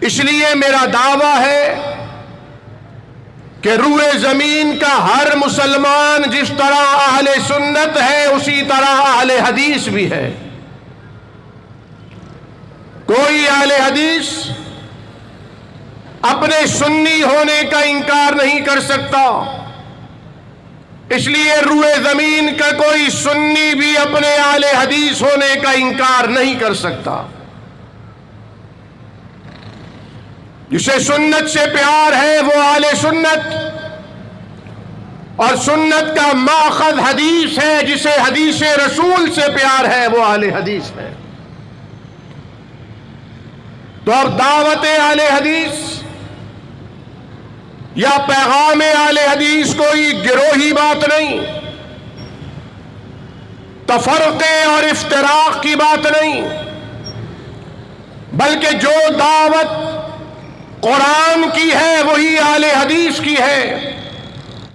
اس لیے میرا دعویٰ ہے کہ روئے زمین کا ہر مسلمان جس طرح اہل سنت ہے اسی طرح اہل حدیث بھی ہے. کوئی اہل حدیث اپنے سنی ہونے کا انکار نہیں کر سکتا. اس لیے روئے زمین کا کوئی سنی بھی اپنے اہل حدیث ہونے کا انکار نہیں کر سکتا. جسے سنت سے پیار ہے وہ اہل سنت، اور سنت کا ماخذ حدیث ہے. جسے حدیث رسول سے پیار ہے وہ اہل حدیث ہے. تو اب دعوت اہل حدیث یا پیغام اہل حدیث کوئی گروہی بات نہیں، تفرقے اور افتراق کی بات نہیں، بلکہ جو دعوت قرآن کی ہے وہی اہل حدیث کی ہے.